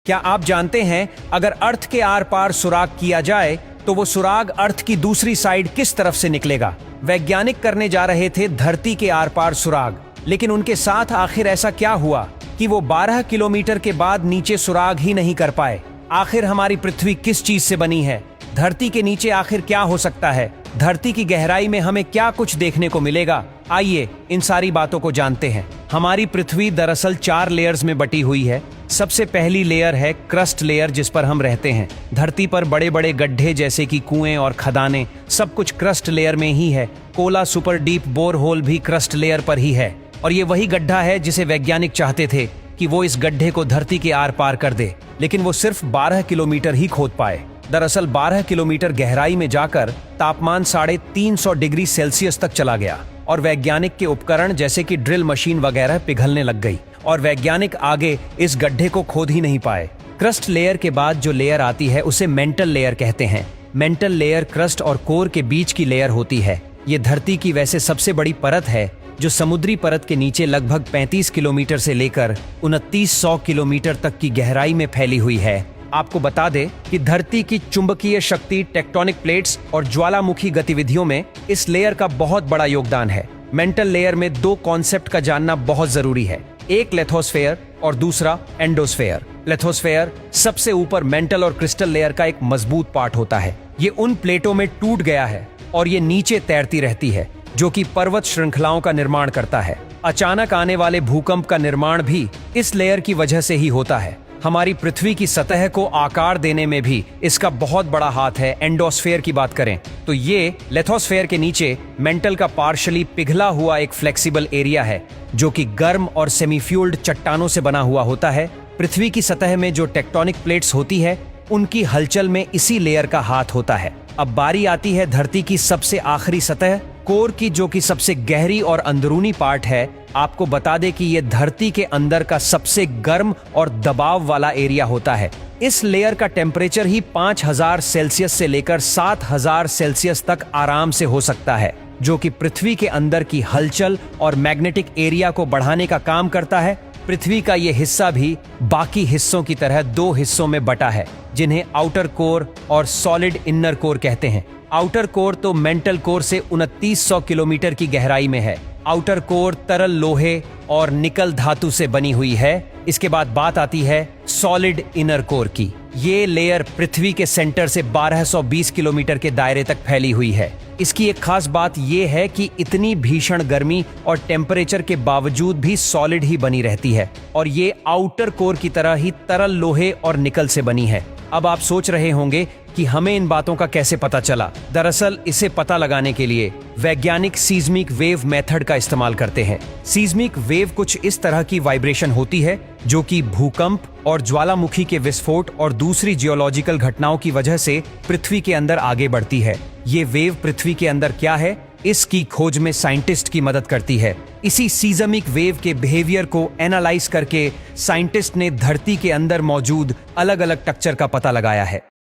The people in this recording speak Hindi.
क्या आप जानते हैं अगर अर्थ के आर पार सुराग किया जाए तो वो सुराग अर्थ की दूसरी साइड किस तरफ से निकलेगा? वैज्ञानिक करने जा रहे थे धरती के आर पार सुराग, लेकिन उनके साथ आखिर ऐसा क्या हुआ कि वो 12 किलोमीटर के बाद नीचे सुराग ही नहीं कर पाए। आखिर हमारी पृथ्वी किस चीज से बनी है? धरती के नीचे आखिर क्या हो सकता है? धरती की गहराई में हमें क्या कुछ देखने को मिलेगा? आइए इन सारी बातों को जानते हैं। हमारी पृथ्वी दरअसल 4 लेयर्स में बटी हुई है। सबसे पहली लेयर है क्रस्ट लेयर, जिस पर हम रहते हैं। धरती पर बड़े बड़े गड्ढे जैसे कि कुएं और खदानें, सब कुछ क्रस्ट लेयर में ही है। कोला सुपर डीप बोरहोल भी क्रस्ट लेयर पर ही है, और ये वही गड्ढा है जिसे वैज्ञानिक चाहते थे कि वो इस गड्ढे को धरती के आर पार कर दे, लेकिन वो सिर्फ 12 किलोमीटर ही खोद पाए। दरअसल 12 किलोमीटर गहराई में जाकर तापमान 350 डिग्री सेल्सियस तक चला गया और वैज्ञानिक के उपकरण जैसे कि ड्रिल मशीन वगैरह पिघलने लग गई और वैज्ञानिक आगे इस गड्ढे को खोद ही नहीं पाए। क्रस्ट लेयर के बाद जो लेयर आती है उसे मेंटल लेयर कहते हैं। मेंटल लेयर क्रस्ट और कोर के बीच की लेयर होती है। ये धरती की वैसे सबसे बड़ी परत है, जो समुद्री परत के नीचे लगभग 35 किलोमीटर से लेकर 2900 किलोमीटर तक की गहराई में फैली हुई है। आपको बता दें कि धरती की चुंबकीय शक्ति, टेक्टोनिक प्लेट्स और ज्वालामुखी गतिविधियों में इस लेयर का बहुत बड़ा योगदान है। मेंटल लेयर में 2 कॉन्सेप्ट का जानना बहुत जरूरी है, एक लिथोस्फेयर और दूसरा एंडोस्फेयर। लिथोस्फेयर सबसे ऊपर मेंटल और क्रिस्टल लेयर का एक मजबूत पार्ट होता है। ये उन प्लेटों में टूट गया है और ये नीचे तैरती रहती है, जो कि पर्वत श्रृंखलाओं का निर्माण करता है। अचानक आने वाले भूकंप का निर्माण भी इस लेयर की वजह से ही होता है। हमारी पृथ्वी की सतह को आकार देने में भी इसका बहुत बड़ा हाथ है। एंडोस्फेयर की बात करें तो ये लिथोस्फेयर के नीचे मेंटल का पार्शली पिघला हुआ एक फ्लेक्सिबल एरिया है, जो कि गर्म और सेमीफ्यूल्ड चट्टानों से बना हुआ होता है। पृथ्वी की सतह में जो टेक्टोनिक प्लेट्स होती है, उनकी हलचल में इसी लेयर का हाथ होता है। अब बारी आती है धरती की सबसे आखिरी सतह, कोर की, जो कि सबसे गहरी और अंदरूनी पार्ट है। आपको बता दें कि यह धरती के अंदर का सबसे गर्म और दबाव वाला एरिया होता है। इस लेयर का टेम्परेचर ही 5000 सेल्सियस से लेकर 7000 सेल्सियस तक आराम से हो सकता है, जो कि पृथ्वी के अंदर की हलचल और मैग्नेटिक एरिया को बढ़ाने का काम करता है। पृथ्वी का ये हिस्सा भी बाकी हिस्सों की तरह 2 हिस्सों में बटा है, जिन्हें आउटर कोर और सॉलिड इनर कोर कहते हैं। आउटर कोर तो मेंटल कोर से 2900 किलोमीटर की गहराई में है। आउटर कोर तरल लोहे और निकल धातु से बनी हुई है। इसके बाद बात आती है सॉलिड इनर कोर की। ये लेयर पृथ्वी के सेंटर से 1220 किलोमीटर के दायरे तक फैली हुई है। इसकी एक खास बात यह है कि इतनी भीषण गर्मी और टेम्परेचर के बावजूद भी सॉलिड ही बनी रहती है, और ये आउटर कोर की तरह ही तरल लोहे और निकल से बनी है। अब आप सोच रहे होंगे कि हमें इन बातों का कैसे पता चला। दरअसल इसे पता लगाने के लिए वैज्ञानिक सीज़मिक वेव मेथड का इस्तेमाल करते हैं। सीज़मिक वेव कुछ इस तरह की वाइब्रेशन होती है, जो कि भूकंप और ज्वालामुखी के विस्फोट और दूसरी जियोलॉजिकल घटनाओं की वजह से पृथ्वी के अंदर आगे बढ़ती है। ये वेव पृथ्वी के अंदर क्या है, इसकी खोज में साइंटिस्ट की मदद करती है। इसी सीज़मिक वेव के बिहेवियर को एनालाइज करके साइंटिस्ट ने धरती के अंदर मौजूद अलग अलग टेक्सचर का पता लगाया है।